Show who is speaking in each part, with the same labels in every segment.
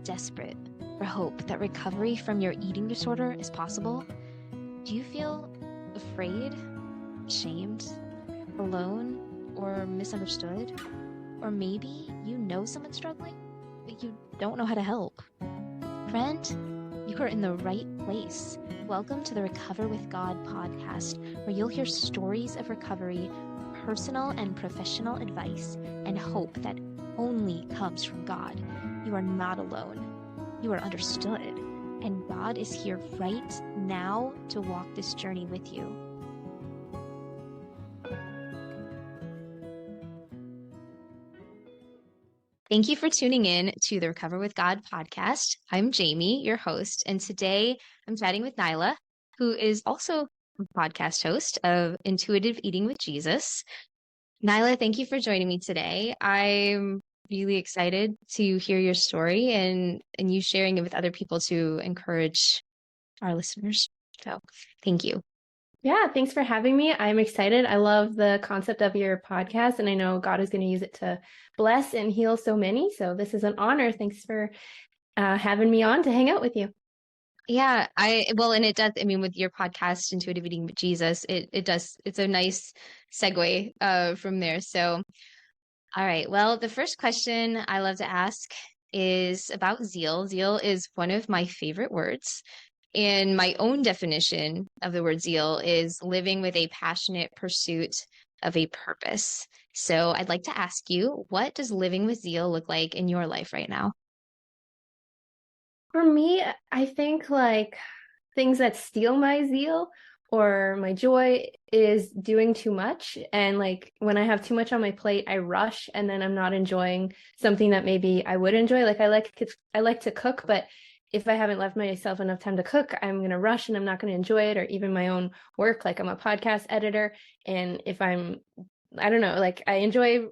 Speaker 1: desperate for hope that recovery from your eating disorder is possible? Do you feel afraid, ashamed, alone, or misunderstood? Or maybe you know someone struggling, but you don't know how to help. Friend, you are in the right place. Welcome to the Recover with God podcast, where you'll hear stories of recovery, personal and professional advice, and hope that only comes from God. You are not alone. You are understood. And God is here right now to walk this journey with you. Thank you for tuning in to the Recover with God podcast. I'm Jamie, your host, and today I'm chatting with Nyla, who is also a podcast host of Intuitive Eating with Jesus. Nyla, thank you for joining me today. I'm really excited to hear your story and you sharing it with other people to encourage our listeners. So thank you.
Speaker 2: Yeah, thanks for having me. I'm excited. I love the concept of your podcast, and I know God is going to use it to bless and heal so many. So this is an honor. Thanks for having me on to hang out with you.
Speaker 1: Yeah, and it does, I mean, with your podcast, Intuitive Eating with Jesus, it does, it's a nice segue from there. So, all right. Well, the first question I love to ask is about zeal. Zeal is one of my favorite words. And my own definition of the word zeal is living with a passionate pursuit of a purpose. So I'd like to ask you, what does living with zeal look like in your life right now?
Speaker 2: For me, I think like things that steal my zeal or my joy is doing too much. And like when I have too much on my plate, I rush and then I'm not enjoying something that maybe I would enjoy. Like I like to cook, but if I haven't left myself enough time to cook, I'm going to rush and I'm not going to enjoy it, or even my own work. Like I'm a podcast editor. And if I don't know, like I enjoy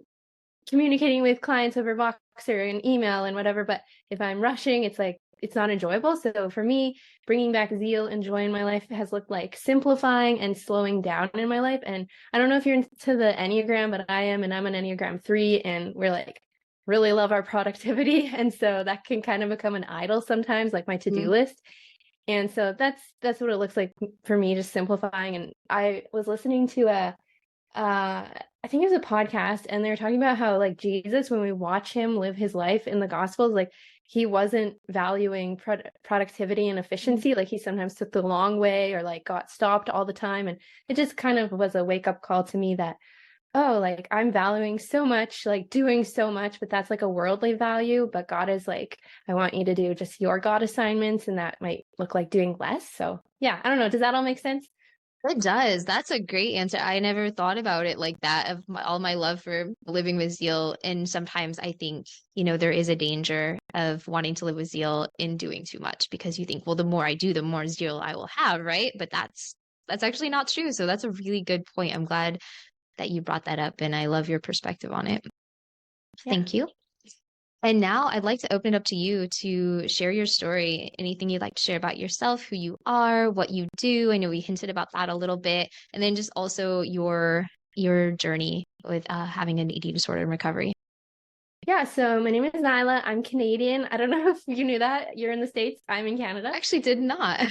Speaker 2: communicating with clients over Voxer and email and whatever, but if I'm rushing, it's like, it's not enjoyable. So for me, bringing back zeal and joy in my life has looked like simplifying and slowing down in my life. And I don't know if you're into the Enneagram, but I am, and I'm an Enneagram 3, and we're like, really love our productivity. And so that can kind of become an idol sometimes, like my to-do list. And so that's what it looks like for me, just simplifying. And I was listening to I think it was a podcast, and they were talking about how like Jesus, when we watch him live his life in the Gospels, like he wasn't valuing productivity and efficiency. Like he sometimes took the long way or like got stopped all the time. And it just kind of was a wake up call to me that, oh, like I'm valuing so much, like doing so much, but that's like a worldly value. But God is like, I want you to do just your God assignments, and that might look like doing less. So yeah, I don't know. Does that all make sense?
Speaker 1: It does. That's a great answer. I never thought about it like that, of all my love for living with zeal. And sometimes I think, there is a danger of wanting to live with zeal in doing too much, because you think, well, the more I do, the more zeal I will have, right? But that's actually not true. So that's a really good point. I'm glad that you brought that up, and I love your perspective on it.
Speaker 2: Yeah.
Speaker 1: Thank you. And now I'd like to open it up to you to share your story. Anything you'd like to share about yourself, who you are, what you do. I know we hinted about that a little bit. And then just also your journey with having an eating disorder and recovery.
Speaker 2: Yeah, so my name is Nyla. I'm Canadian. I don't know if you knew that. You're in the States. I'm in Canada.
Speaker 1: I actually did not.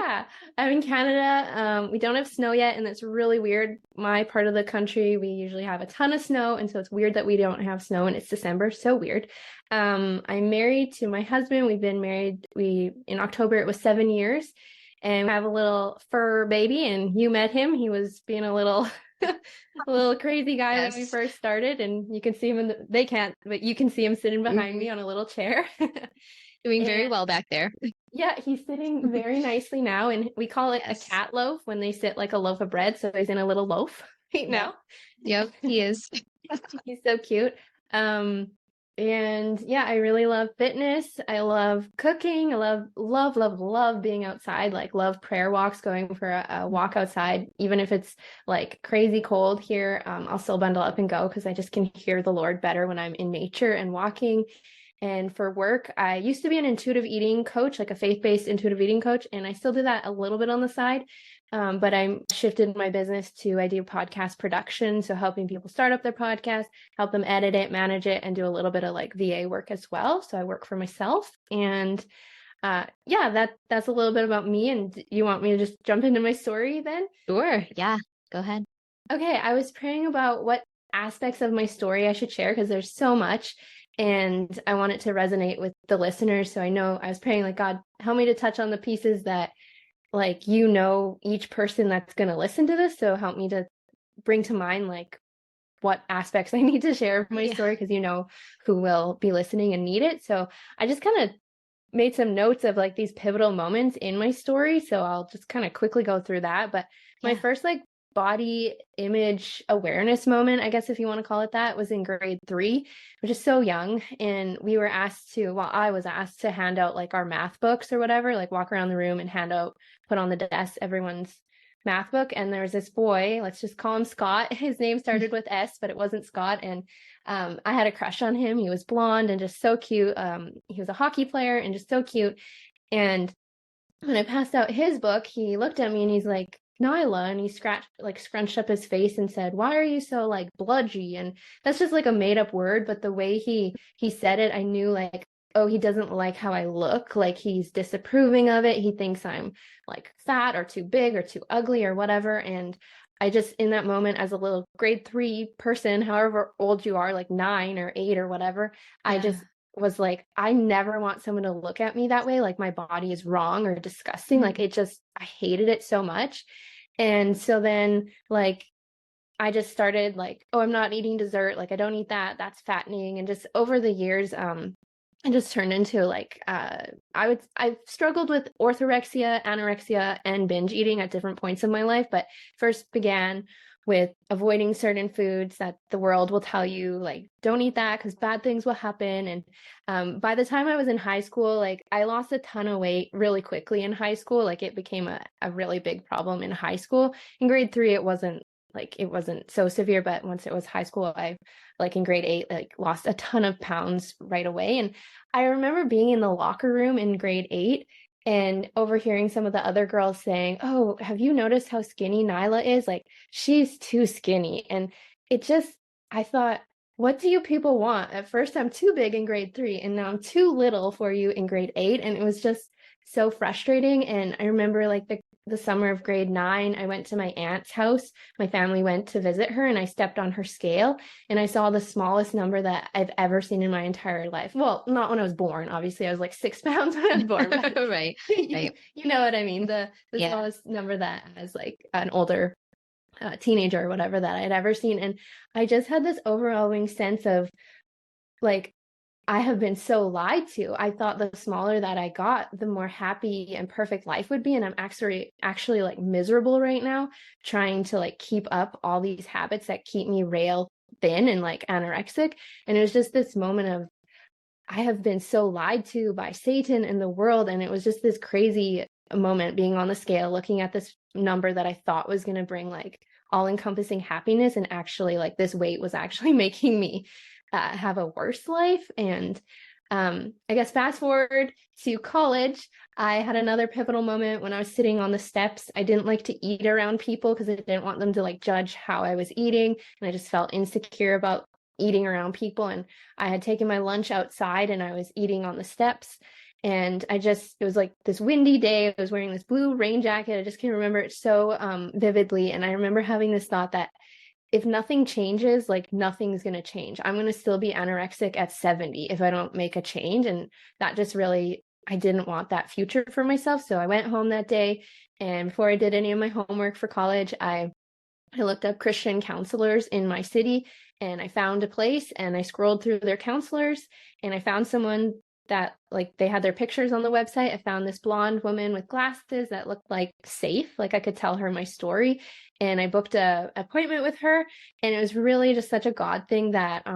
Speaker 2: Yeah, I'm in Canada. We don't have snow yet, and it's really weird. My part of the country, we usually have a ton of snow, and so it's weird that we don't have snow, and it's December. So weird. I'm married to my husband. We've been married, in October, it was 7 years, and we have a little fur baby, and you met him. He was being a little a little crazy guy when we first started, and you can see him they can't, but you can see him sitting behind me on a little chair.
Speaker 1: Doing very well back there.
Speaker 2: Yeah, he's sitting very nicely now, and we call it a cat loaf when they sit like a loaf of bread. So he's in a little loaf right now.
Speaker 1: Yep, he is.
Speaker 2: He's so cute. And yeah, I really love fitness. I love cooking. I love being outside, like love prayer walks, going for a walk outside, even if it's like crazy cold here. I'll still bundle up and go because I just can hear the Lord better when I'm in nature and walking. And for work, I used to be an intuitive eating coach, like a faith-based intuitive eating coach, and I still do that a little bit on the side. But I shifted my business to, I do podcast production. So helping people start up their podcast, help them edit it, manage it, and do a little bit of like VA work as well. So I work for myself. And yeah, that's a little bit about me. And you want me to just jump into my story then?
Speaker 1: Sure. Yeah, go ahead.
Speaker 2: Okay, I was praying about what aspects of my story I should share because there's so much and I want it to resonate with the listeners. So I was praying like, God, help me to touch on the pieces that like, each person that's going to listen to this. So help me to bring to mind like what aspects I need to share of my story because who will be listening and need it. So I just kind of made some notes of like these pivotal moments in my story. So I'll just kind of quickly go through that. But my first like body image awareness moment, I guess if you want to call it that, was in grade 3, which is so young. And I was asked to hand out like our math books or whatever, like walk around the room and put on the desk everyone's math book. And there was this boy, let's just call him Scott. His name started with S, but it wasn't Scott. And I had a crush on him. He was blonde and just so cute. He was a hockey player and just so cute. And when I passed out his book, he looked at me and he's like, Nyla, and he scrunched up his face and said, why are you so like bludgy? And that's just like a made up word, but the way he said it, I knew like, oh, he doesn't like how I look, like he's disapproving of it. He thinks I'm like fat or too big or too ugly or whatever. And I just, in that moment, as a little grade 3 person, however old you are, like 9 or 8 or whatever, I just was like, I never want someone to look at me that way, like my body is wrong or disgusting. Like I hated it so much. And so then like I just started like, oh, I'm not eating dessert, like I don't eat that, that's fattening. And just over the years, it just turned into like I've struggled with orthorexia, anorexia, and binge eating at different points in my life, but first began with avoiding certain foods that the world will tell you like don't eat that because bad things will happen. And by the time I was in high school, like I lost a ton of weight really quickly in high school. Like it became a really big problem in high school. In grade 3 it wasn't so severe, but once it was high school, I like in grade 8 like lost a ton of pounds right away. And I remember being in the locker room in grade 8 and overhearing some of the other girls saying, oh, have you noticed how skinny Nyla is? Like, she's too skinny. And I thought, what do you people want? At first, I'm too big in grade 3, and now I'm too little for you in grade 8. And it was just so frustrating. And I remember like the summer of grade 9, I went to my aunt's house. My family went to visit her, and I stepped on her scale, and I saw the smallest number that I've ever seen in my entire life. Well, not when I was born. Obviously, I was like 6 pounds when I was born.
Speaker 1: Right.
Speaker 2: You know what I mean? The smallest number that as like an older teenager or whatever that I'd ever seen. And I just had this overwhelming sense of like, I have been so lied to. I thought the smaller that I got, the more happy and perfect life would be. And I'm actually like miserable right now, trying to like keep up all these habits that keep me rail thin and like anorexic. And it was just this moment of, I have been so lied to by Satan and the world. And it was just this crazy moment being on the scale, looking at this number that I thought was going to bring like all encompassing happiness. And actually like this weight was actually making me have a worse life. And I guess fast forward to college, I had another pivotal moment when I was sitting on the steps. I didn't like to eat around people because I didn't want them to like judge how I was eating. And I just felt insecure about eating around people. And I had taken my lunch outside and I was eating on the steps. And it was like this windy day. I was wearing this blue rain jacket. I just can remember it so vividly. And I remember having this thought that if nothing changes, like nothing's going to change. I'm going to still be anorexic at 70 if I don't make a change. And that just really, I didn't want that future for myself. So I went home that day. And before I did any of my homework for college, I looked up Christian counselors in my city and I found a place and I scrolled through their counselors and I found someone that like they had their pictures on the website. I found this blonde woman with glasses that looked like safe, like I could tell her my story. And I booked a appointment with her. And it was really just such a God thing that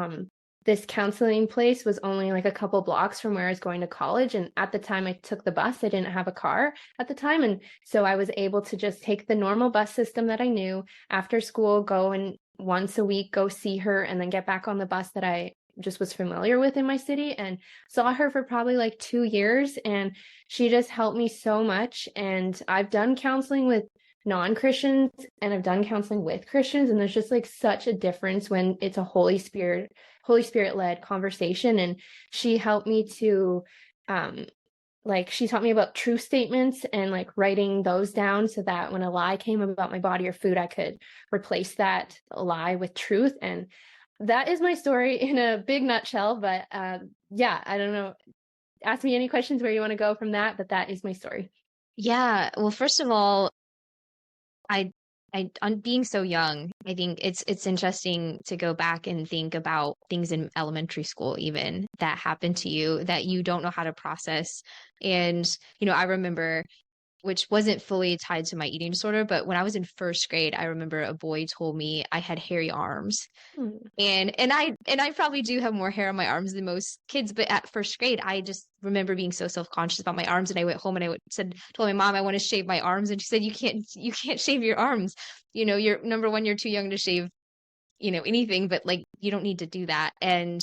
Speaker 2: this counseling place was only like a couple blocks from where I was going to college. And at the time I took the bus, I didn't have a car at the time. And so I was able to just take the normal bus system that I knew after school, go and once a week, go see her and then get back on the bus that I just was familiar with in my city, and saw her for probably like 2 years. And she just helped me so much. And I've done counseling with non-Christians and I've done counseling with Christians, and there's just like such a difference when it's a Holy Spirit led conversation. And she helped me to like she taught me about truth statements and like writing those down so that when a lie came about my body or food, I could replace that lie with truth. And that is my story in a big nutshell. But yeah, I don't know. Ask me any questions where you want to go from that, but that is my story.
Speaker 1: Yeah. Well, first of all, I on being so young, I think it's interesting to go back and think about things in elementary school even that happened to you that you don't know how to process. And, I remember, which wasn't fully tied to my eating disorder, but when I was in first grade, I remember a boy told me I had hairy arms.
Speaker 2: Hmm.
Speaker 1: And I probably do have more hair on my arms than most kids, but at first grade, I just remember being so self-conscious about my arms. And I went home and told my mom I want to shave my arms, and she said you can't shave your arms. You're number one, you're too young to shave, anything, but like you don't need to do that. And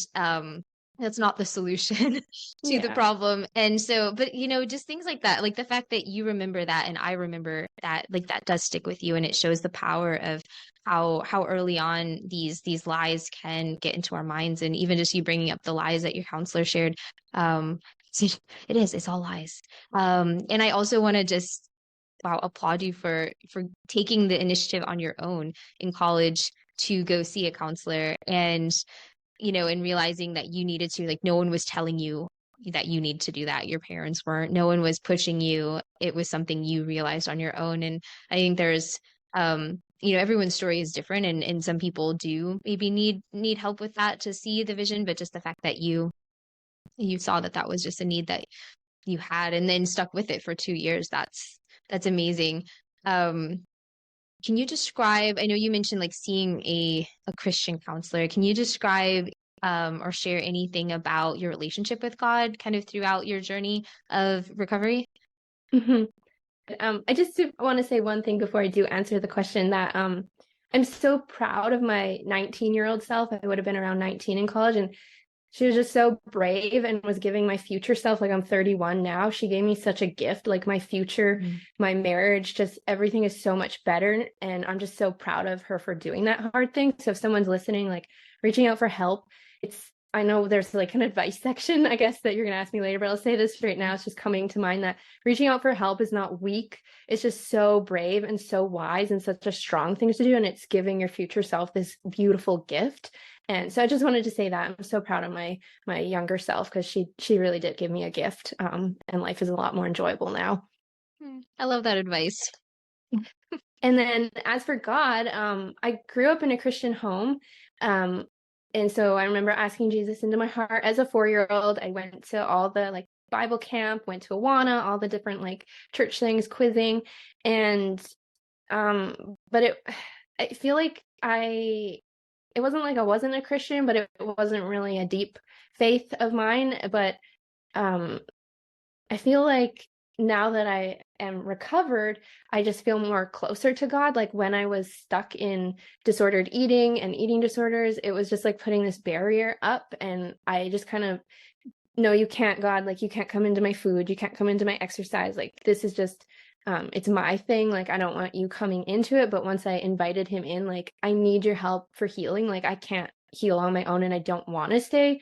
Speaker 1: that's not the solution to the
Speaker 2: Yeah.
Speaker 1: problem. And so, but just things like that, like the fact that you remember that and I remember that, like that does stick with you, and it shows the power of how early on these lies can get into our minds. And even just you bringing up the lies that your counselor shared, see, it's all lies. And I also want to just applaud you for taking the initiative on your own in college to go see a counselor, and realizing that you needed to, like, no one was telling you that you need to do that. Your parents weren't, no one was pushing you. It was something you realized on your own. And I think there's, everyone's story is different, and some people do maybe need help with that to see the vision, but just the fact that you saw that was just a need that you had and then stuck with it for 2 years, that's amazing. Can you describe, I know you mentioned like seeing a Christian counselor. Can you describe or share anything about your relationship with God kind of throughout your journey of recovery?
Speaker 2: Mhm. I just want to say one thing before I do answer the question, that I'm so proud of my 19-year-old self. I would have been around 19 in college, and she was just so brave and was giving my future self, like I'm 31 now. She gave me such a gift, like my future, my marriage, just everything is so much better. And I'm just so proud of her for doing that hard thing. So if someone's listening, like reaching out for help, I know there's like an advice section, I guess, that you're going to ask me later, but I'll say this right now. It's just coming to mind that reaching out for help is not weak. It's just so brave and so wise and such a strong thing to do. And it's giving your future self this beautiful gift. And so I just wanted to say that I'm so proud of my younger self, because she really did give me a gift. And life is a lot more enjoyable now.
Speaker 1: I love that advice.
Speaker 2: And then as for God, I grew up in a Christian home. And so I remember asking Jesus into my heart as a 4-year-old. I went to all the like Bible camp, went to Awana, all the different like church things, quizzing. And but I feel like it wasn't like I wasn't a Christian, but it wasn't really a deep faith of mine. But I feel like now that I am recovered, I just feel more closer to God. Like when I was stuck in disordered eating and eating disorders, it was just like putting this barrier up, and I just kind of, no, you can't, God, like you can't come into my food, you can't come into my exercise. Like this is just it's my thing. Like I don't want you coming into it. But once I invited him in, like I need your help for healing. Like I can't heal on my own, and I don't want to stay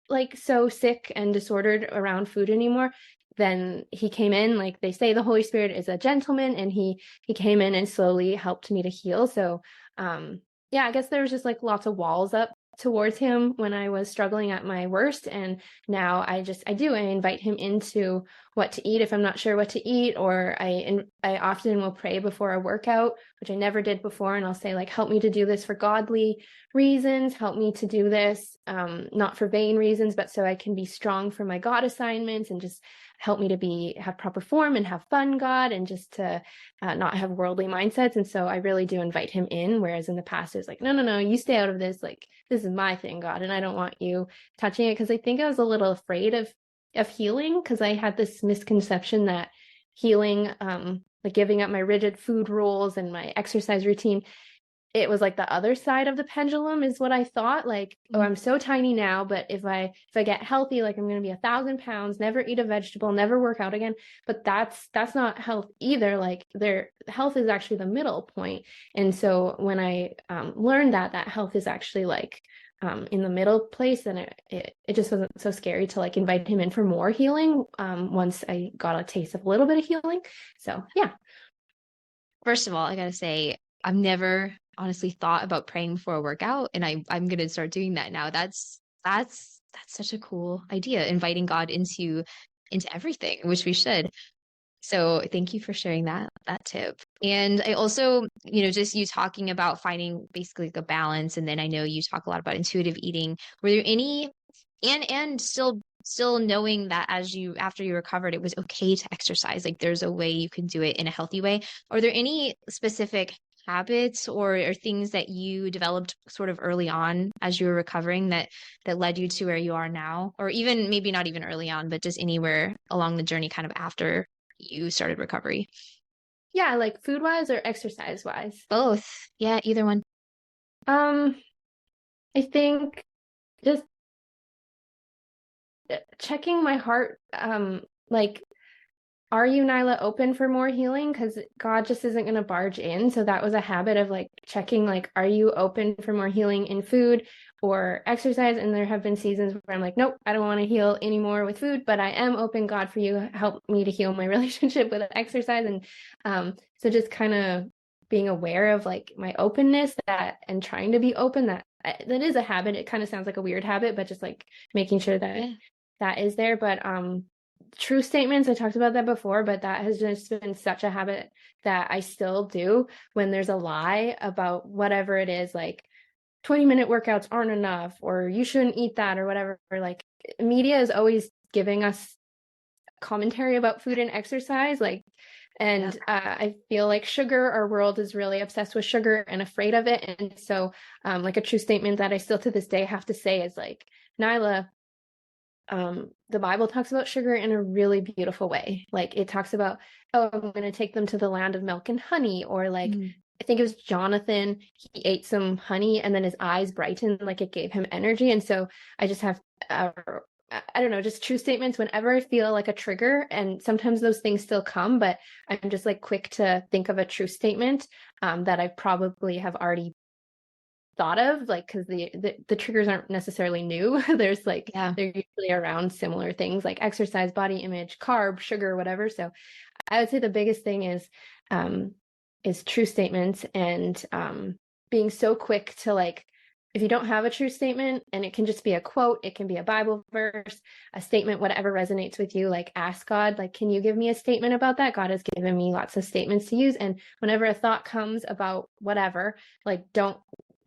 Speaker 2: like so sick and disordered around food anymore. Then he came in, like they say the Holy Spirit is a gentleman, and he came in and slowly helped me to heal. So yeah, I guess there was just like lots of walls up towards him when I was struggling at my worst. And now I invite him into what to eat if I'm not sure what to eat, or I often will pray before a workout, which I never did before, and I'll say like, help me to do this for godly reasons, help me to do this not for vain reasons, but so I can be strong for my God assignments, and just help me to have proper form and have fun, God, and just to not have worldly mindsets. And so I really do invite him in, whereas in the past it was like, no, you stay out of this, like this is my thing, God, and I don't want you touching it. Because I think I was a little afraid of healing, because I had this misconception that healing, like giving up my rigid food rules and my exercise routine, it was like the other side of the pendulum is what I thought. Like, oh, I'm so tiny now, but if I get healthy, like I'm gonna be 1,000 pounds, never eat a vegetable, never work out again. But that's not health either. Like their health is actually the middle point. And so when I learned that health is actually like in the middle place, then it just wasn't so scary to like invite him in for more healing once I got a taste of a little bit of healing. So yeah.
Speaker 1: First of all, I gotta say, I've never honestly thought about praying before a workout, and I'm gonna start doing that now. That's such a cool idea, inviting God into everything, which we should. So thank you for sharing that tip. And I also, just you talking about finding basically like a balance, and then I know you talk a lot about intuitive eating. Were there any and still knowing that after you recovered, it was okay to exercise, like there's a way you can do it in a healthy way. Are there any specific habits or things that you developed sort of early on as you were recovering that led you to where you are now, or even maybe not even early on, but just anywhere along the journey kind of after you started recovery?
Speaker 2: Yeah, like food wise or exercise wise.
Speaker 1: Both. Yeah, either one.
Speaker 2: Um, I think just checking my heart, like, are you, Nyla, open for more healing? Because God just isn't going to barge in. So that was a habit of like checking, like, are you open for more healing in food or exercise? And there have been seasons where I'm like, nope, I don't want to heal anymore with food, but I am open. God, for you, help me to heal my relationship with exercise. And so just kind of being aware of like my openness and trying to be open, that is a habit. It kind of sounds like a weird habit, but just like making sure that that is there. But true statements, I talked about that before, but that has just been such a habit that I still do when there's a lie about whatever it is, like 20-minute workouts aren't enough, or you shouldn't eat that, or whatever. Like media is always giving us commentary about food and exercise, like, and I feel like sugar, our world is really obsessed with sugar and afraid of it. And so like a true statement that I still to this day have to say is like, Nyla, the Bible talks about sugar in a really beautiful way. Like it talks about, oh, I'm going to take them to the land of milk and honey, or like I think it was Jonathan, he ate some honey and then his eyes brightened, like it gave him energy. And so I just have I don't know, just true statements whenever I feel like a trigger, and sometimes those things still come, but I'm just like quick to think of a true statement that I probably have already thought of, like, because the triggers aren't necessarily new. There's like they're usually around similar things like exercise, body image, carb, sugar, whatever. So I would say the biggest thing is true statements, and being so quick to like, if you don't have a true statement, and it can just be a quote, it can be a Bible verse, a statement, whatever resonates with you, like ask God, like, can you give me a statement about that? God has given me lots of statements to use. And whenever a thought comes about whatever, like don't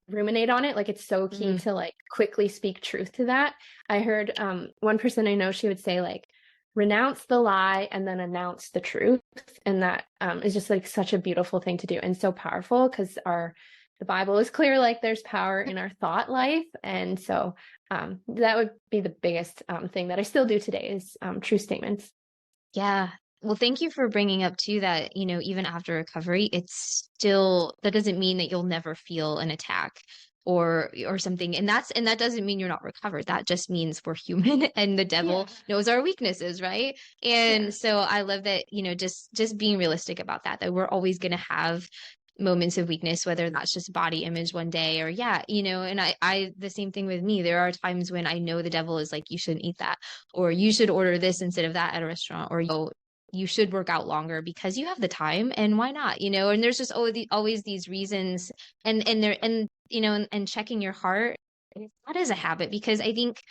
Speaker 2: ruminate on it. Like it's so key to like quickly speak truth to that. I heard one person I know, she would say like, renounce the lie and then announce the truth. And that is just like such a beautiful thing to do, and so powerful, because the Bible is clear, like there's power in our thought life. And so that would be the biggest thing that I still do today is true statements.
Speaker 1: Yeah. Well, thank you for bringing up too that, even after recovery, it's still, that doesn't mean that you'll never feel an attack or something. And that doesn't mean you're not recovered. That just means we're human and the devil knows our weaknesses, right? And so I love that, just being realistic about that we're always going to have moments of weakness, whether that's just body image one day or and I the same thing with me. There are times when I know the devil is like, you shouldn't eat that, or you should order this instead of that at a restaurant, or you should work out longer because you have the time, and why not, and there's just always these reasons, and checking your heart, that is a habit, because I think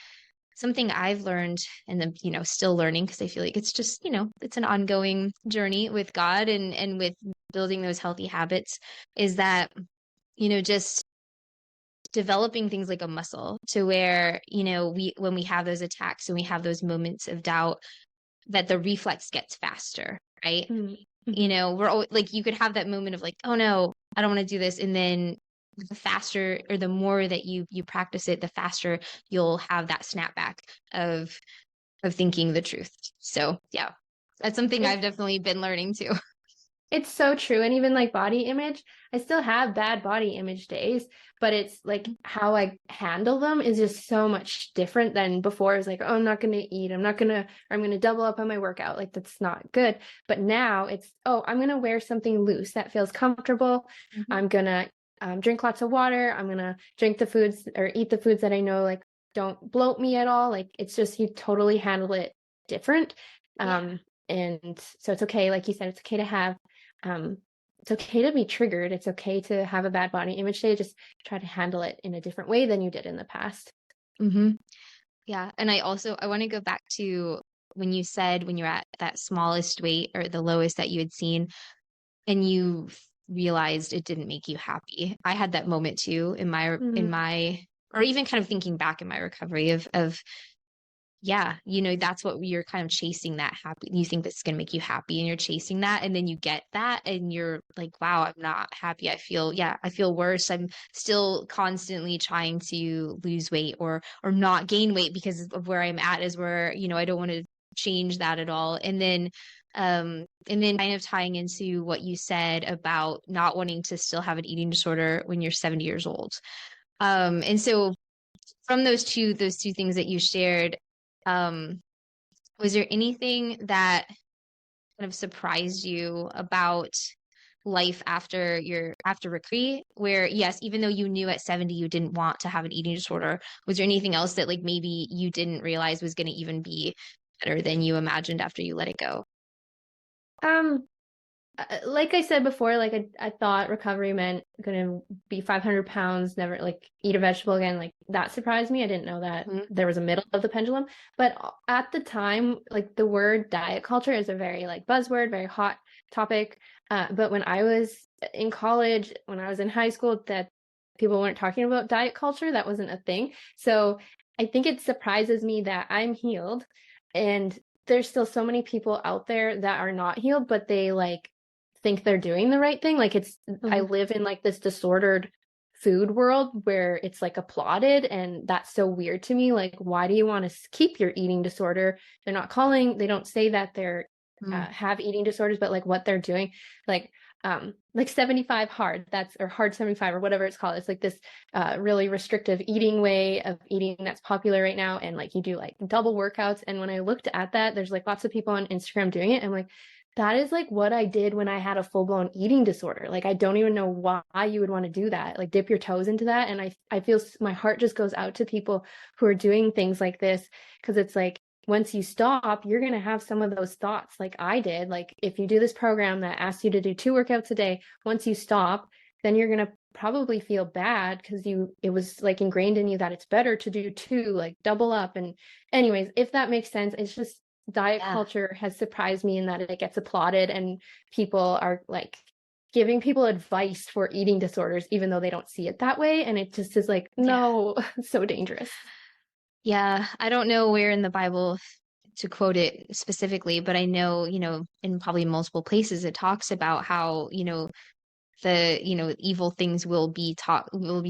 Speaker 1: something I've learned, and then, still learning, because I feel like it's just, it's an ongoing journey with God and with building those healthy habits, is that, just developing things like a muscle to where, when we have those attacks and we have those moments of doubt, that the reflex gets faster, right? We're always like, you could have that moment of like, oh no, I don't want to do this. And then the faster, or the more that you practice it, the faster you'll have that snapback of thinking the truth. So yeah, that's something I've definitely been learning too.
Speaker 2: It's so true. And even like body image, I still have bad body image days, but it's like how I handle them is just so much different than before. It was like, oh, I'm not going to eat. I'm going to double up on my workout. Like that's not good. But now it's, oh, I'm going to wear something loose that feels comfortable.
Speaker 1: Mhm.
Speaker 2: I'm going to drink lots of water. I'm going to drink the foods or eat the foods that I know like don't bloat me at all. Like it's just, you totally handle it different.
Speaker 1: Yeah.
Speaker 2: And so it's okay. Like you said, it's okay to have um, it's okay to be triggered. It's okay to have a bad body image day. Just try to handle it in a different way than you did in the past.
Speaker 1: Hmm. Yeah. And I want to go back to when you said when you're at that smallest weight or the lowest that you had seen and you realized it didn't make you happy. I had that moment too in
Speaker 2: Mm-hmm.
Speaker 1: my, or even kind of thinking back in my recovery of yeah, that's what you're kind of chasing, that happy. You think that's going to make you happy and you're chasing that. And then you get that and you're like, wow, I'm not happy. I feel worse. I'm still constantly trying to lose weight or not gain weight because of where I'm at is where, I don't want to change that at all. And then kind of tying into what you said about not wanting to still have an eating disorder when you're 70 years old. And so from those two things that you shared, um, was there anything that kind of surprised you about life after recovery where yes, even though you knew at 70 you didn't want to have an eating disorder, was there anything else that like maybe you didn't realize was going to even be better than you imagined after you let it go?
Speaker 2: Um, like I said before, like I thought recovery meant gonna be 500 pounds, never like eat a vegetable again. Like that surprised me. I didn't know that
Speaker 1: Mhm.
Speaker 2: there was a middle of the pendulum. But at the time, like the word diet culture is a very like buzzword, very hot topic. But when I was in college, when I was in high school, that people weren't talking about diet culture. That wasn't a thing. So I think it surprises me that I'm healed and there's still so many people out there that are not healed, but they like think they're doing the right thing. Like I
Speaker 1: Mhm.
Speaker 2: live in like this disordered food world where it's like applauded, and that's so weird to me. Like, why do you want to keep your eating disorder? They don't say that they're
Speaker 1: Mhm.
Speaker 2: have eating disorders, but like what they're doing, like like 75 hard, that's or hard 75 or whatever it's called. It's like this really restrictive eating way of eating that's popular right now, and like you do like double workouts. And when I looked at that, there's like lots of people on Instagram doing it. I'm like, that is like what I did when I had a full-blown eating disorder. Like I don't even know why you would want to do that. Like dip your toes into that. And I feel my heart just goes out to people who are doing things like this, because it's like once you stop, you're going to have some of those thoughts like I did. Like if you do this program that asks you to do 2 workouts a day, once you stop, then you're going to probably feel bad because it was like ingrained in you that it's better to do two, like double up. And anyways, if that makes sense, it's just diet
Speaker 1: Yeah.
Speaker 2: culture has surprised me in that it gets applauded and people are like giving people advice for eating disorders even though they don't see it that way, and it just is like,
Speaker 1: Yeah.
Speaker 2: no. So dangerous.
Speaker 1: Yeah, I don't know where in the Bible to quote it specifically, but I know, in probably multiple places it talks about how, evil things will be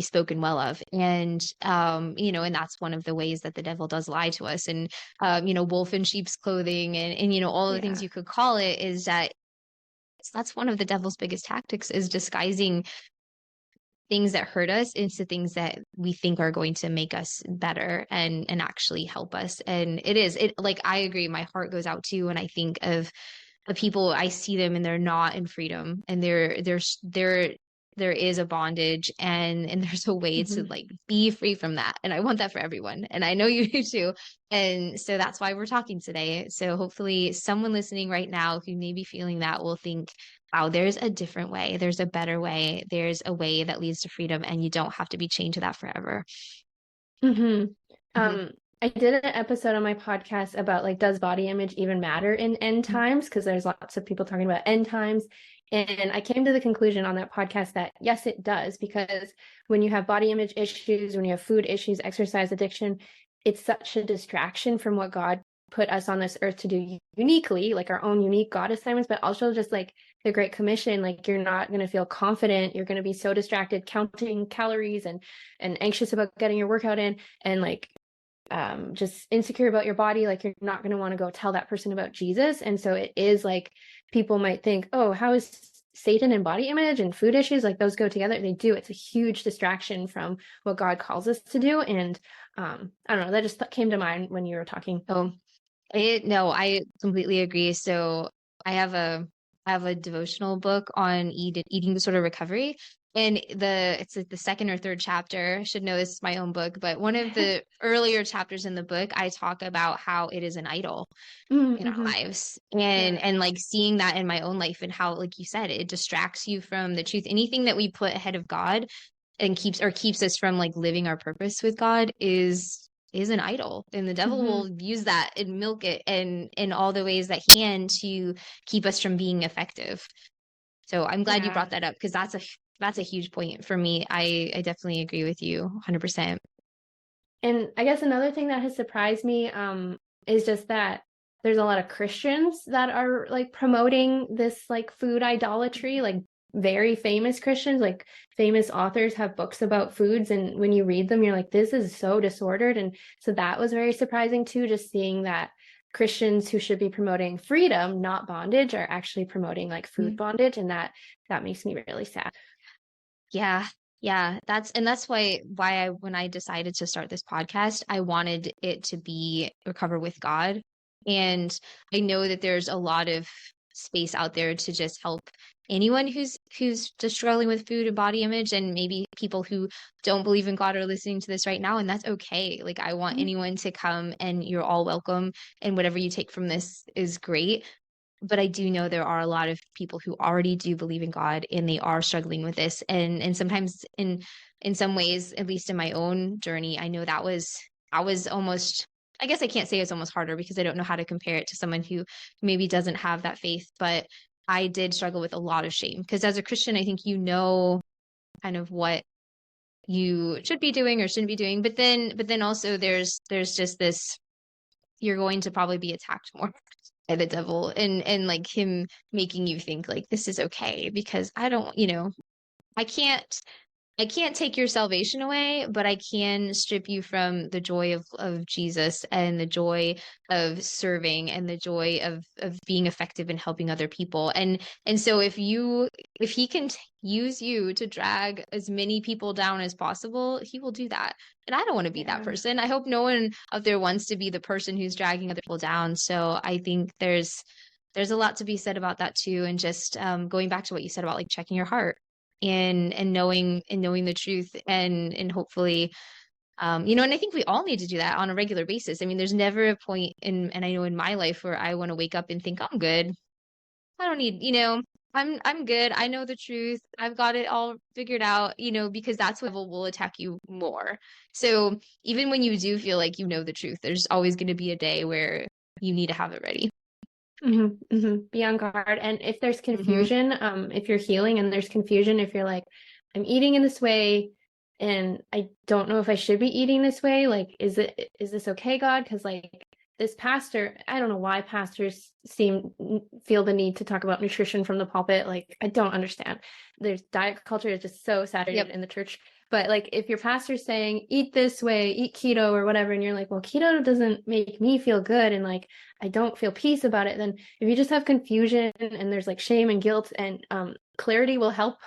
Speaker 1: spoken well of. And and that's one of the ways that the devil does lie to us. And wolf in sheep's clothing and all the things
Speaker 2: Yeah.
Speaker 1: you could call it is that that's one of the devil's biggest tactics is disguising things that hurt us into things that we think are going to make us better and actually help us. And it like I agree, my heart goes out to you when I think of the people. I see them and they're not in freedom, and there is a bondage, and there's a way to
Speaker 2: Mhm.
Speaker 1: like be free from that. And I want that for everyone, and I know you do too. And so that's why we're talking today. So hopefully someone listening right now who may be feeling that will think, wow, there's a different way, there's a better way, there's a way that leads to freedom, and you don't have to be chained to that forever.
Speaker 2: Mhm.
Speaker 1: Hmm.
Speaker 2: I did an episode on my podcast about like, does body image even matter in end times? Because there's lots of people talking about end times. And I came to the conclusion on that podcast that yes, it does, because when you have body image issues, when you have food issues, exercise addiction, it's such a distraction from what God put us on this earth to do uniquely, like our own unique God assignments, but also just like the Great Commission. Like you're not going to feel confident. You're going to be so distracted counting calories and anxious about getting your workout in, and like just insecure about your body, like you're not going to want to go tell that person about Jesus. And so it is like people might think, oh, how is Satan and body image and food issues, like those go together? They do. It's a huge distraction from what God calls us to do. And I don't know, that just came to mind when you were talking.
Speaker 1: Oh, no, I completely agree. So I have a devotional book on eating disorder recovery. And it's like the second or third chapter. I should know this is my own book, but one of the earlier chapters in the book, I talk about how it is an idol in our
Speaker 2: Mm-hmm.
Speaker 1: lives,
Speaker 2: Yeah.
Speaker 1: and like seeing that in my own life, and how, like you said, it distracts you from the truth. Anything that we put ahead of God and keeps us from like living our purpose with God is an idol, and the devil
Speaker 2: Mm-hmm.
Speaker 1: will use that and milk it and in all the ways that he can to keep us from being effective. So I'm glad you
Speaker 2: Yeah.
Speaker 1: brought that up, because that's a huge point for me. I definitely agree with you 100%.
Speaker 2: And I guess another thing that has surprised me is just that there's a lot of Christians that are like promoting this like food idolatry, like very famous Christians, like famous authors have books about foods. And when you read them, you're like, this is so disordered. And so that was very surprising too, just seeing that Christians who should be promoting freedom, not bondage, are actually promoting like food bondage. And that makes me really sad.
Speaker 1: Yeah. Yeah, that's why when I decided to start this podcast, I wanted it to be Recover with God. And I know that there's a lot of space out there to just help anyone who's just struggling with food and body image, and maybe people who don't believe in God are listening to this right now, and that's okay. Like, I want anyone to come, and you're all welcome, and whatever you take from this is great. But I do know there are a lot of people who already do believe in God, and they are struggling with this. And sometimes in some ways, at least in my own journey, I know that was almost, I guess I can't say it's almost harder, because I don't know how to compare it to someone who maybe doesn't have that faith, but I did struggle with a lot of shame, because as a Christian, I think you know kind of what you should be doing or shouldn't be doing. But then also there's just this, you're going to probably be attacked more by the devil, and like him making you think like this is okay, because I don't, I can't I can't take your salvation away, but I can strip you from the joy of Jesus, and the joy of serving, and the joy of being effective in helping other people. And so if he can use you to drag as many people down as possible, he will do that. And I don't want to be that
Speaker 2: Yeah.
Speaker 1: person. I hope no one out there wants to be the person who's dragging other people down. So I think there's a lot to be said about that too. And just going back to what you said about like checking your heart, and knowing the truth, and hopefully and I think we all need to do that on a regular basis. I mean, there's never a point and I know in my life, where I want to wake up and think I'm good. I don't need, I'm good. I know the truth. I've got it all figured out, because that's what will attack you more. So even when you do feel like you know the truth, there's always going to be a day where you need to have it ready.
Speaker 2: Be on guard. And if there's
Speaker 1: Hmm.
Speaker 2: confusion, if you're healing and there's confusion, if you're like, I'm eating in this way and I don't know if I should be eating this way, like, is this okay, God? Because like this pastor, I don't know why pastors feel the need to talk about nutrition from the pulpit. Like, I don't understand. There's diet culture is just so saturated
Speaker 1: Yep.
Speaker 2: in the church. But like if your pastor's saying eat this way, eat keto or whatever, and you're like, well, keto doesn't make me feel good, and like I don't feel peace about it, then if you just have confusion and there's like shame and guilt, and clarity will help.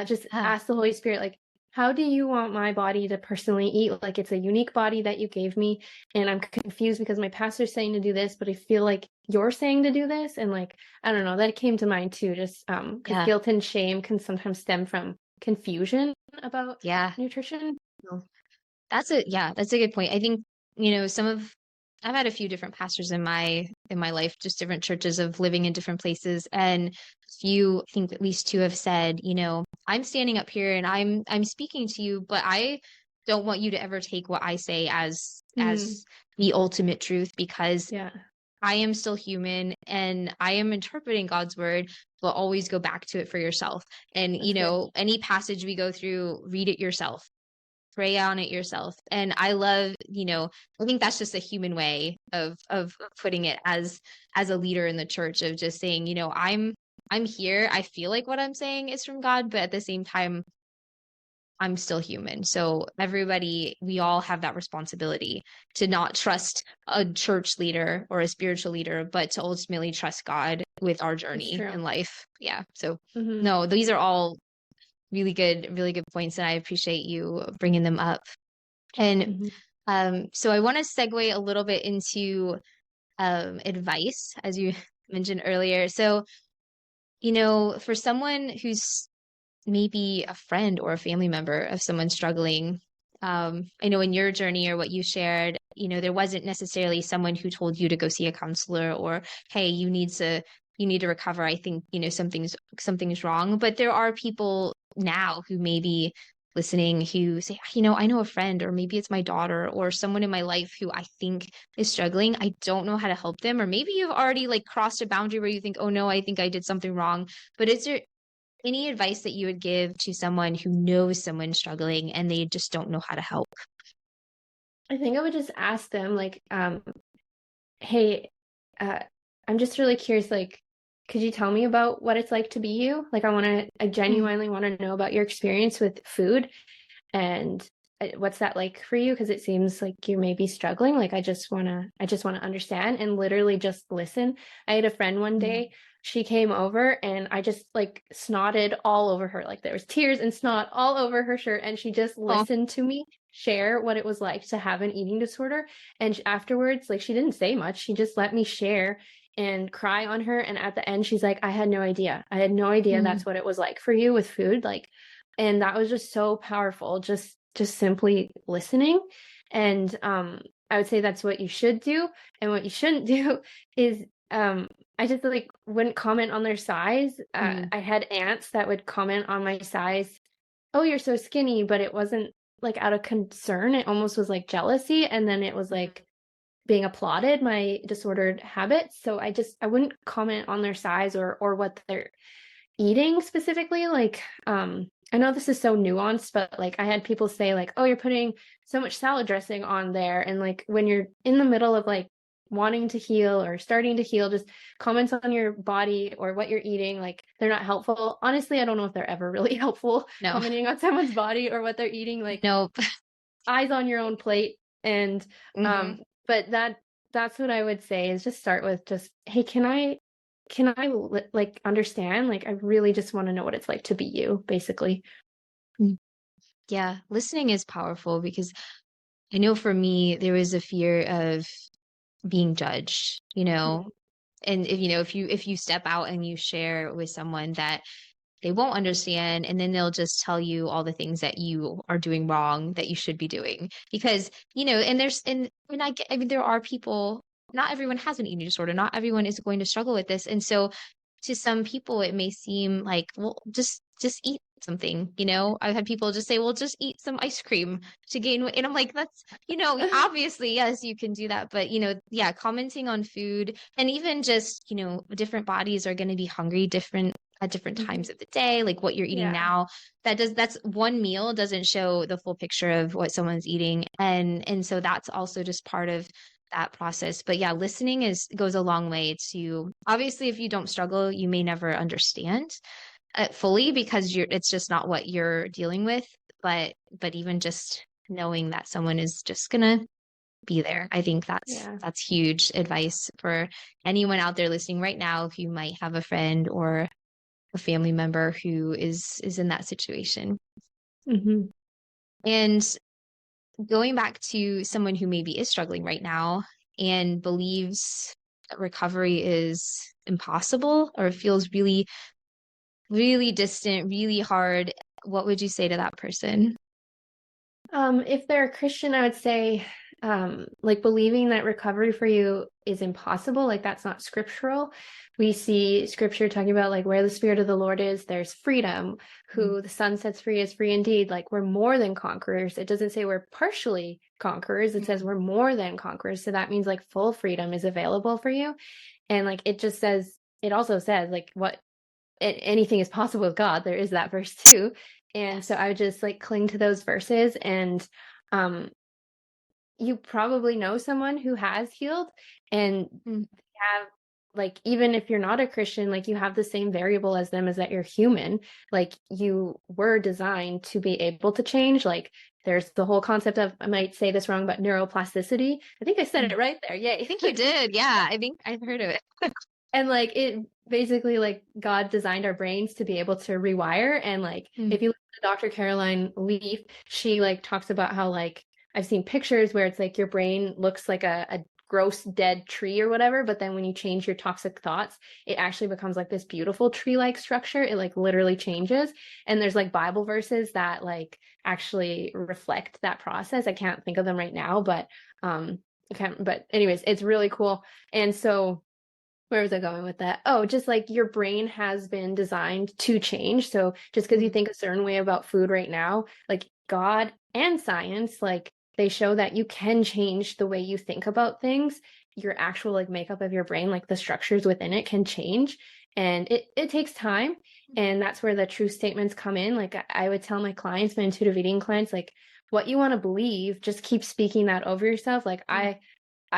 Speaker 2: Just
Speaker 1: Ah,
Speaker 2: ask the Holy Spirit, like, how do you want my body to personally eat? Like, it's a unique body that you gave me, and I'm confused because my pastor's saying to do this, but I feel like you're saying to do this. And like, I don't know, that came to mind too, just because
Speaker 1: yeah.
Speaker 2: guilt and shame can sometimes stem from confusion about
Speaker 1: Yeah.
Speaker 2: nutrition.
Speaker 1: That's a good point. I think, some of I've had a few different pastors in my life, just different churches of living in different places. And I think at least two have said, I'm standing up here and I'm speaking to you, but I don't want you to ever take what I say as the ultimate truth, because
Speaker 2: Yeah,
Speaker 1: I am still human and I am interpreting God's word, but always go back to it for yourself. And,
Speaker 2: that's good.
Speaker 1: any passage we go through, read it yourself, pray on it yourself. And I love, I think that's just a human way of putting it as a leader in the church, of just saying, I'm here. I feel like what I'm saying is from God, but at the same time, I'm still human. So everybody, we all have that responsibility to not trust a church leader or a spiritual leader, but to ultimately trust God with our
Speaker 2: It's
Speaker 1: journey
Speaker 2: true.
Speaker 1: in life. Yeah. So
Speaker 2: Hmm.
Speaker 1: no, these are all really good points, and I appreciate you bringing them up. And
Speaker 2: Hmm.
Speaker 1: so I want to segue a little bit into advice, as you mentioned earlier. So, for someone who's maybe a friend or a family member of someone struggling, I know in your journey or what you shared, there wasn't necessarily someone who told you to go see a counselor or, hey, you need to recover. I think, something's wrong. But there are people now who may be listening who say, I know a friend, or maybe it's my daughter or someone in my life who I think is struggling. I don't know how to help them. Or maybe you've already like crossed a boundary where you think, oh no, I think I did something wrong. But is there any advice that you would give to someone who knows someone struggling and they just don't know how to help?
Speaker 2: I think I would just ask them, like, hey, uh, I'm just really curious, like, could you tell me about what it's like to be you? Like, I
Speaker 1: Mm.
Speaker 2: genuinely want to know about your experience with food and what's that like for you? Because it seems like you may be struggling. Like, I just want to understand and literally just listen. I had a friend one
Speaker 1: Mm.
Speaker 2: day, she came over and I just like snotted all over her. Like there was tears and snot all over her shirt. And she just
Speaker 1: Oh,
Speaker 2: listened to me share what it was like to have an eating disorder. And afterwards, like she didn't say much. She just let me share and cry on her. And at the end, she's like, I had no idea. I had no idea
Speaker 1: mm,
Speaker 2: that's what it was like for you with food. Like, and that was just so powerful, just simply listening. And I would say that's what you should do. And what you shouldn't do is I just like wouldn't comment on their size.
Speaker 1: mm,
Speaker 2: I had aunts that would comment on my size, oh, you're so skinny, but it wasn't like out of concern. It almost was like jealousy, and then it was
Speaker 1: mm,
Speaker 2: like being applauded my disordered habits. So I wouldn't comment on their size or what they're eating specifically. Like I know this is so nuanced, but like I had people say like, oh, you're putting so much salad dressing on there, and like when you're in the middle of like wanting to heal or starting to heal, just comments on your body or what you're eating, like they're not helpful. Honestly, I don't know if they're ever really helpful,
Speaker 1: no,
Speaker 2: commenting on someone's body or what they're eating. Like,
Speaker 1: nope.
Speaker 2: eyes on your own plate. And
Speaker 1: Hmm.
Speaker 2: but that's what I would say, is just start with just, hey, can I like understand, like I really just want to know what it's like to be you, basically.
Speaker 1: Yeah, listening is powerful because I know for me, there was a fear of being judged,
Speaker 2: Mhm.
Speaker 1: and if you step out and you share with someone that they won't understand, and then they'll just tell you all the things that you are doing wrong that you should be doing. Because, I mean, there are people, not everyone has an eating disorder, not everyone is going to struggle with this. And so to some people it may seem like, well, just eat something. I've had people just say, well, just eat some ice cream to gain weight. And I'm like, that's, obviously, yes, you can do that. But, yeah, commenting on food, and even just, different bodies are going to be hungry different at different
Speaker 2: Mhm.
Speaker 1: times of the day, like what you're eating
Speaker 2: Yeah.
Speaker 1: now. That's one meal doesn't show the full picture of what someone's eating. And so that's also just part of that process. But yeah, listening goes a long way to, obviously, if you don't struggle, you may never understand it fully because it's just not what you're dealing with. But even just knowing that someone is just gonna be there, I think that's
Speaker 2: Yeah.
Speaker 1: that's huge advice for anyone out there listening right now who might have a friend or a family member who is in that situation.
Speaker 2: Hmm.
Speaker 1: And going back to someone who maybe is struggling right now and believes that recovery is impossible or feels really, really distant, really hard, what would you say to that person?
Speaker 2: If they're a Christian, I would say, like believing that recovery for you is impossible, like that's not scriptural. We see scripture talking about like where the Spirit of the Lord is, there's freedom.
Speaker 1: Mm.
Speaker 2: Who the Son sets free is free indeed. Like we're more than conquerors. It doesn't say we're partially conquerors. It says
Speaker 1: Mm.
Speaker 2: we're more than conquerors. So that means like full freedom is available for you. And like it also says like anything is possible with God. There is that verse too. And so
Speaker 1: Yes.
Speaker 2: I would just like cling to those verses. And um you probably know someone who has healed and
Speaker 1: Mm.
Speaker 2: have like, even if you're not a Christian, like, you have the same variable as them, is that you're human. Like, you were designed to be able to change. Like, there's the whole concept of, I might say this wrong, but neuroplasticity. I think I said it right there. Yay.
Speaker 1: I think you did. Yeah, I think I've heard of it.
Speaker 2: And like, it basically, like, God designed our brains to be able to rewire. And like, if you look at Dr. Caroline Leaf, she like talks about how, like, I've seen pictures where it's like your brain looks like a gross dead tree or whatever, but then when you change your toxic thoughts, it actually becomes like this beautiful tree-like structure. It like literally changes. And there's like Bible verses that like actually reflect that process. I can't think of them right now, but but anyways, it's really cool. And so where was I going with that? Oh, just like your brain has been designed to change. So just because you think a certain way about food right now, like God and science, like they show that you can change the way you think about things. Your actual like makeup of your brain, like the structures within it can change. And it takes time. And that's where the truth statements come in. Like I would tell my clients, my intuitive eating clients, like what you want to believe, just keep speaking that over yourself. Like I,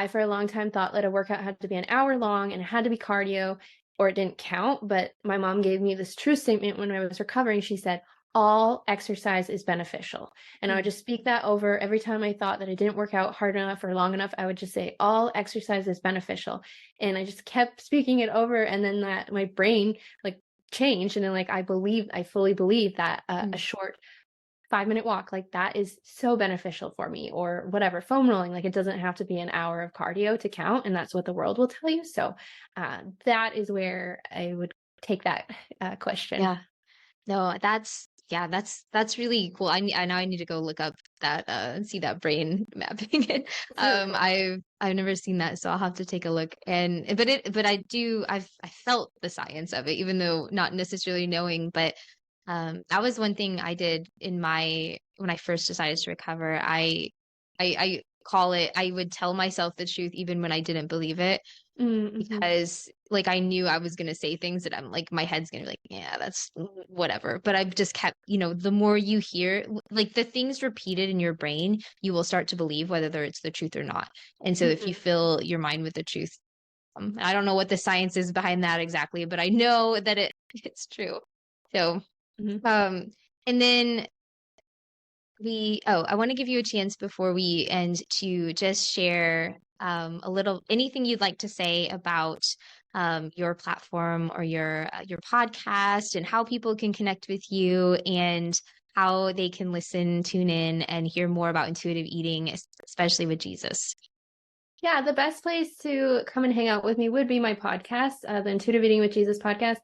Speaker 2: for a long time, thought that a workout had to be an hour long and it had to be cardio or it didn't count. But my mom gave me this truth statement when I was recovering. She said, all exercise is beneficial. And I would just speak that over every time I thought that I didn't work out hard enough or long enough. I would just say, all exercise is beneficial. And I just kept speaking it over. And then that my brain like changed. And then like I fully believe that a short 5-minute walk, like that is so beneficial for me, or whatever, foam rolling, like it doesn't have to be an hour of cardio to count. And that's what the world will tell you. So that is where I would take that question.
Speaker 1: Yeah. No, that's really cool. I now I need to go look up that and see that brain mapping it.
Speaker 2: Really cool.
Speaker 1: I've never seen that, so I'll have to take a look. But I felt the science of it, even though not necessarily knowing. But that was one thing I did when I first decided to recover. I call it, I would tell myself the truth even when I didn't believe it, because like I knew I was gonna say things that I'm like, my head's gonna be like, yeah, that's whatever. But I've just kept, the more you hear like the things repeated in your brain, you will start to believe whether it's the truth or not. And so if you fill your mind with the truth, I don't know what the science is behind that exactly, but I know that it's true. So and then I want to give you a chance before we end to just share a little, anything you'd like to say about your platform or your podcast, and how people can connect with you and how they can listen, tune in, and hear more about intuitive eating, especially with Jesus.
Speaker 2: Yeah, the best place to come and hang out with me would be my podcast, the Intuitive Eating with Jesus podcast.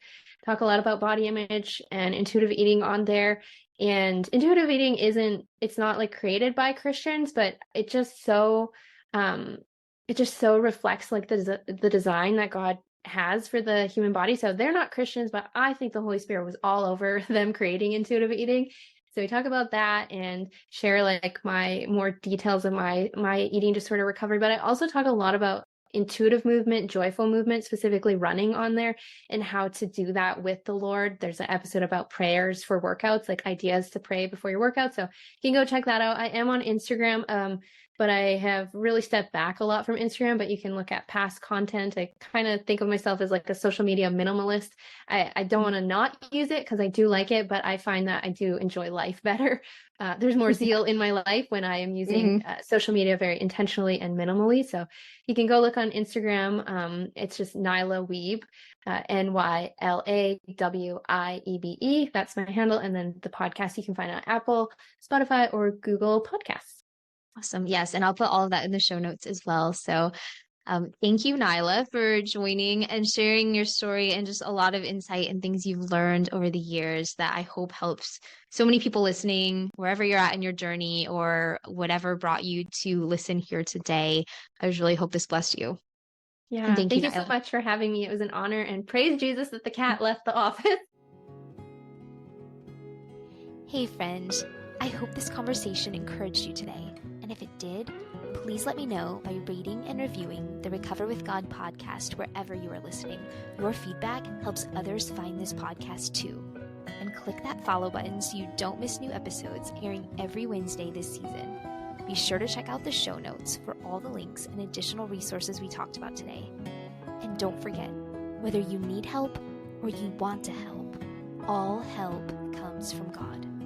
Speaker 2: Talk a lot about body image and intuitive eating on there. And intuitive eating it's not like created by Christians, but it just so reflects like the design that God has for the human body. So they're not Christians, but I think the Holy Spirit was all over them creating intuitive eating. So we talk about that and share like my more details of my eating disorder recovery. But I also talk a lot about intuitive movement, joyful movement, specifically running on there, and how to do that with the Lord. There's an episode about prayers for workouts, like ideas to pray before your workout. So you can go check that out. I am on Instagram, but I have really stepped back a lot from Instagram, but you can look at past content. I kind of think of myself as like a social media minimalist. I don't want to not use it because I do like it, but I find that I do enjoy life better. There's more zeal in my life when I am using social media very intentionally and minimally. So you can go look on Instagram. It's just Nyla Wiebe, NYLAWIEBE. That's my handle. And then the podcast you can find on Apple, Spotify, or Google Podcasts.
Speaker 1: Awesome. Yes. And I'll put all of that in the show notes as well. So thank you, Nyla, for joining and sharing your story and just a lot of insight and things you've learned over the years that I hope helps so many people listening, wherever you're at in your journey or whatever brought you to listen here today. I really hope this blessed you.
Speaker 2: Yeah.
Speaker 1: And
Speaker 2: thank you so much for having me. It was an honor, and praise Jesus that the cat left the office.
Speaker 1: Hey, friend. I hope this conversation encouraged you today. And if it did, please let me know by rating and reviewing the Recover with God podcast wherever you are listening. Your feedback helps others find this podcast too. And click that follow button so you don't miss new episodes airing every Wednesday this season. Be sure to check out the show notes for all the links and additional resources we talked about today. And don't forget, whether you need help or you want to help, all help comes from God.